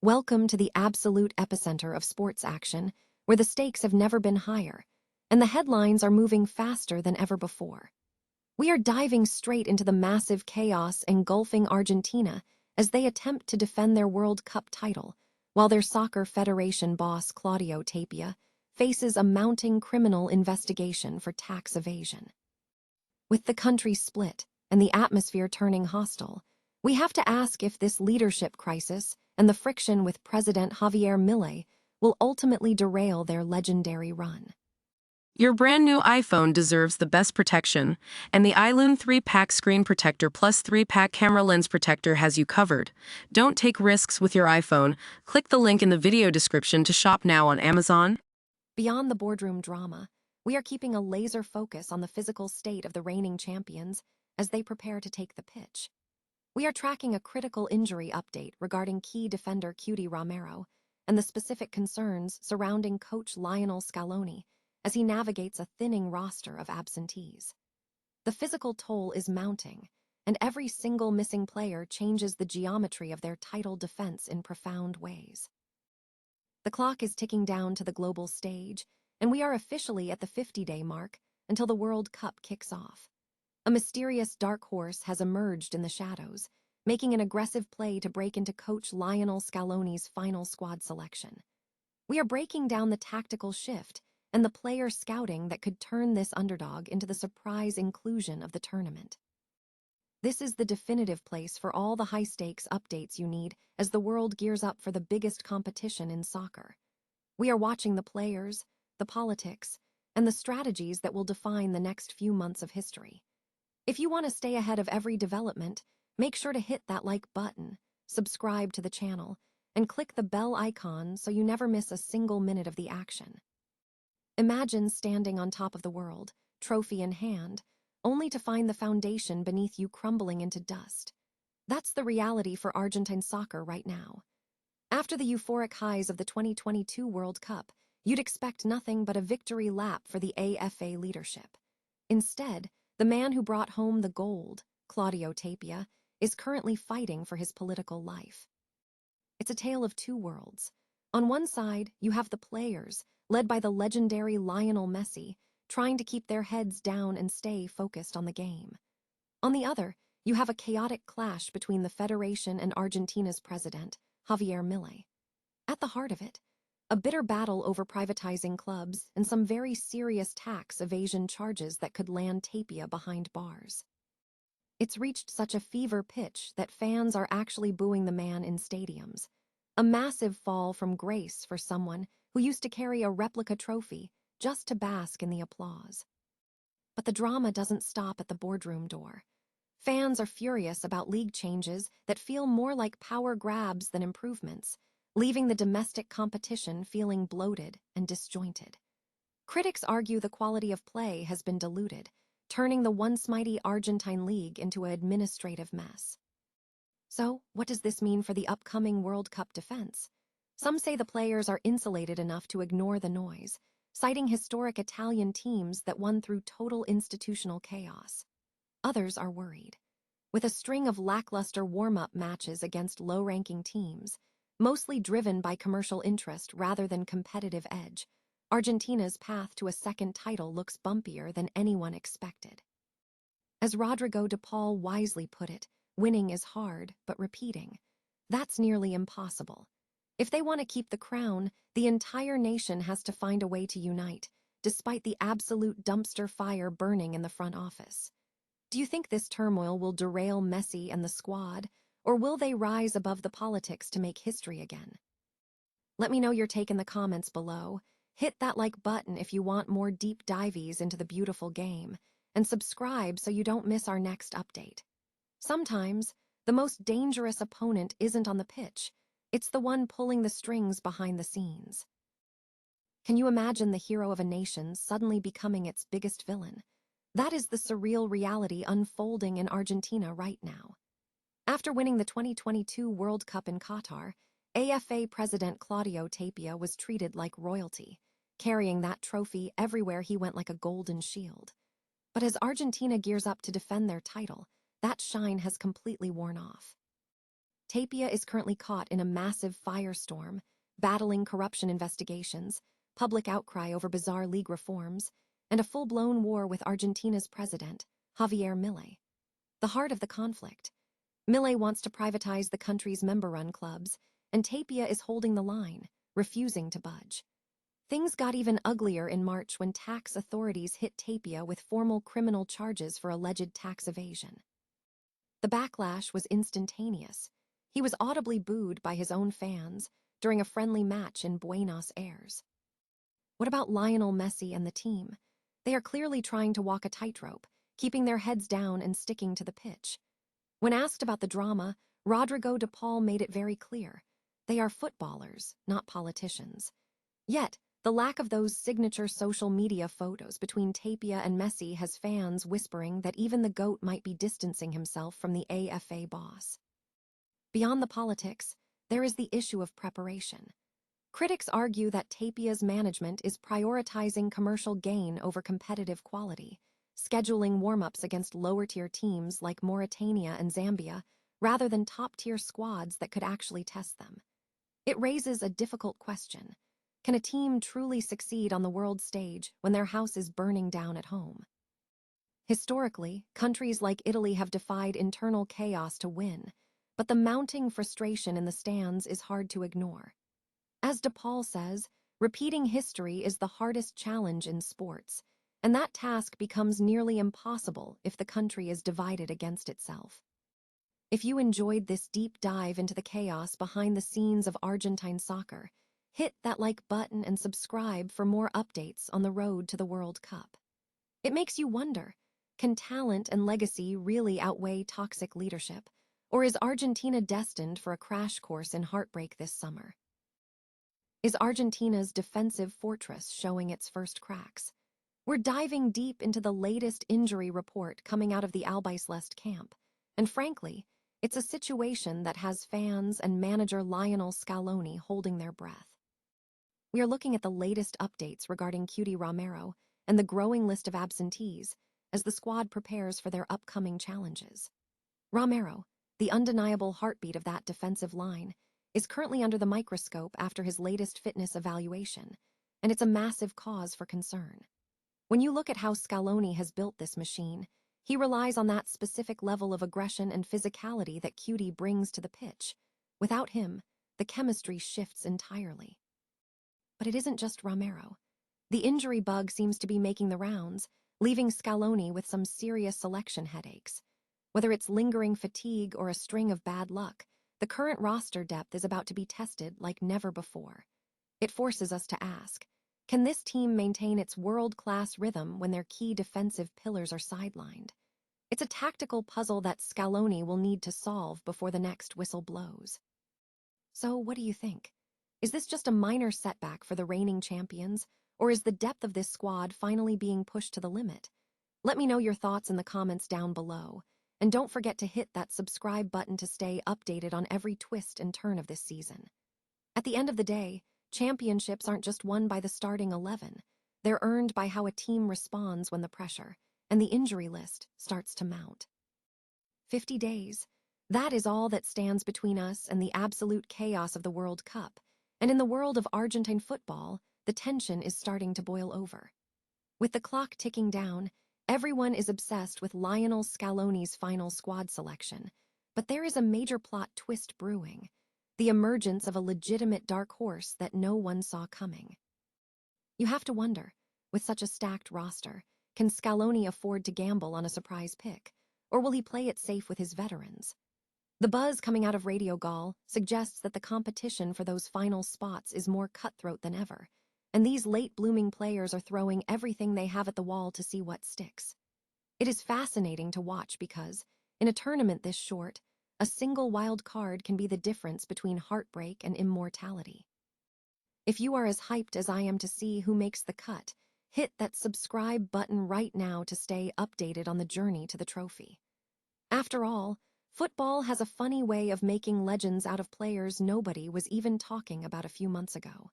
Welcome to the absolute epicenter of sports action, where the stakes have never been higher, and the headlines are moving faster than ever before. We are diving straight into the massive chaos engulfing Argentina as they attempt to defend their World Cup title, while their soccer federation boss Claudio Tapia faces a mounting criminal investigation for tax evasion. With the country split and the atmosphere turning hostile, we have to ask if this leadership crisis and the friction with President Javier Milei will ultimately derail their legendary run. Your brand new iPhone deserves the best protection, and the iLune 3-pack screen protector plus 3-pack camera lens protector has you covered. Don't take risks with your iPhone. Click the link in the video description to shop now on Amazon. Beyond the boardroom drama, we are keeping a laser focus on the physical state of the reigning champions as they prepare to take the pitch. We are tracking a critical injury update regarding key defender Cuti Romero and the specific concerns surrounding coach Lionel Scaloni as he navigates a thinning roster of absentees. The physical toll is mounting, and every single missing player changes the geometry of their title defense in profound ways. The clock is ticking down to the global stage, and we are officially at the 50-day mark until the World Cup kicks off. A mysterious dark horse has emerged in the shadows, making an aggressive play to break into coach Lionel Scaloni's final squad selection. We are breaking down the tactical shift and the player scouting that could turn this underdog into the surprise inclusion of the tournament. This is the definitive place for all the high-stakes updates you need as the world gears up for the biggest competition in soccer. We are watching the players, the politics, and the strategies that will define the next few months of history. If you want to stay ahead of every development, make sure to hit that like button, subscribe to the channel, and click the bell icon so you never miss a single minute of the action. Imagine standing on top of the world, trophy in hand, only to find the foundation beneath you crumbling into dust. That's the reality for Argentine soccer right now. After the euphoric highs of the 2022 World Cup, you'd expect nothing but a victory lap for the AFA leadership. Instead, the man who brought home the gold, Claudio Tapia, is currently fighting for his political life. It's a tale of two worlds. On one side, you have the players, led by the legendary Lionel Messi, trying to keep their heads down and stay focused on the game. On the other, you have a chaotic clash between the Federation and Argentina's president, Javier Milei. At the heart of it, a bitter battle over privatizing clubs and some very serious tax evasion charges that could land Tapia behind bars. It's reached such a fever pitch that fans are actually booing the man in stadiums. A massive fall from grace for someone who used to carry a replica trophy just to bask in the applause. But the drama doesn't stop at the boardroom door. Fans are furious about league changes that feel more like power grabs than improvements, leaving the domestic competition feeling bloated and disjointed. Critics argue the quality of play has been diluted, turning the once mighty Argentine league into an administrative mess. So, what does this mean for the upcoming World Cup defense? Some say the players are insulated enough to ignore the noise, citing historic Italian teams that won through total institutional chaos. Others are worried. With a string of lackluster warm-up matches against low-ranking teams, mostly driven by commercial interest rather than competitive edge, Argentina's path to a second title looks bumpier than anyone expected. As Rodrigo de Paul wisely put it, winning is hard, but repeating. That's nearly impossible. If they want to keep the crown, the entire nation has to find a way to unite, despite the absolute dumpster fire burning in the front office. Do you think this turmoil will derail Messi and the squad, or will they rise above the politics to make history again? Let me know your take in the comments below. Hit that like button if you want more deep dives into the beautiful game, and subscribe so you don't miss our next update. Sometimes, the most dangerous opponent isn't on the pitch, it's the one pulling the strings behind the scenes. Can you imagine the hero of a nation suddenly becoming its biggest villain? That is the surreal reality unfolding in Argentina right now. After winning the 2022 World Cup in Qatar, AFA President Claudio Tapia was treated like royalty, carrying that trophy everywhere he went like a golden shield. But as Argentina gears up to defend their title, that shine has completely worn off. Tapia is currently caught in a massive firestorm, battling corruption investigations, public outcry over bizarre league reforms, and a full-blown war with Argentina's president, Javier Milei. The heart of the conflict. Milei wants to privatize the country's member-run clubs, and Tapia is holding the line, refusing to budge. Things got even uglier in March when tax authorities hit Tapia with formal criminal charges for alleged tax evasion. The backlash was instantaneous. He was audibly booed by his own fans during a friendly match in Buenos Aires. What about Lionel Messi and the team? They are clearly trying to walk a tightrope, keeping their heads down and sticking to the pitch. When asked about the drama, Rodrigo de Paul made it very clear. They are footballers, not politicians. Yet, the lack of those signature social media photos between Tapia and Messi has fans whispering that even the GOAT might be distancing himself from the AFA boss. Beyond the politics, there is the issue of preparation. Critics argue that Tapia's management is prioritizing commercial gain over competitive quality, scheduling warm-ups against lower-tier teams like Mauritania and Zambia rather than top-tier squads that could actually test them. It raises a difficult question. Can a team truly succeed on the world stage when their house is burning down at home? Historically, countries like Italy have defied internal chaos to win, but the mounting frustration in the stands is hard to ignore. As de Paul says, repeating history is the hardest challenge in sports, and that task becomes nearly impossible if the country is divided against itself. If you enjoyed this deep dive into the chaos behind the scenes of Argentine soccer, hit that like button and subscribe for more updates on the road to the World Cup. It makes you wonder, can talent and legacy really outweigh toxic leadership, or is Argentina destined for a crash course in heartbreak this summer? Is Argentina's defensive fortress showing its first cracks? We're diving deep into the latest injury report coming out of the Albiceleste camp, and frankly, it's a situation that has fans and manager Lionel Scaloni holding their breath. We are looking at the latest updates regarding Cuti Romero and the growing list of absentees as the squad prepares for their upcoming challenges. Romero, the undeniable heartbeat of that defensive line, is currently under the microscope after his latest fitness evaluation, and it's a massive cause for concern. When you look at how Scaloni has built this machine, he relies on that specific level of aggression and physicality that Cuti brings to the pitch. Without him, the chemistry shifts entirely. But it isn't just Romero. The injury bug seems to be making the rounds, leaving Scaloni with some serious selection headaches. Whether it's lingering fatigue or a string of bad luck, the current roster depth is about to be tested like never before. It forces us to ask, can this team maintain its world-class rhythm when their key defensive pillars are sidelined? It's a tactical puzzle that Scaloni will need to solve before the next whistle blows. So, what do you think? Is this just a minor setback for the reigning champions, or is the depth of this squad finally being pushed to the limit? Let me know your thoughts in the comments down below, and don't forget to hit that subscribe button to stay updated on every twist and turn of this season. At the end of the day, championships aren't just won by the starting 11. They're earned by how a team responds when the pressure and the injury list starts to mount. 50 days. That is all that stands between us and the absolute chaos of the World Cup. And in the world of Argentine football, the tension is starting to boil over. With the clock ticking down, everyone is obsessed with Lionel Scaloni's final squad selection. But there is a major plot twist brewing. The emergence of a legitimate dark horse that no one saw coming. You have to wonder, with such a stacked roster, can Scaloni afford to gamble on a surprise pick, or will he play it safe with his veterans? The buzz coming out of Radio Gall suggests that the competition for those final spots is more cutthroat than ever, and these late-blooming players are throwing everything they have at the wall to see what sticks. It is fascinating to watch because, in a tournament this short, a single wild card can be the difference between heartbreak and immortality. If you are as hyped as I am to see who makes the cut, hit that subscribe button right now to stay updated on the journey to the trophy. After all, football has a funny way of making legends out of players nobody was even talking about a few months ago.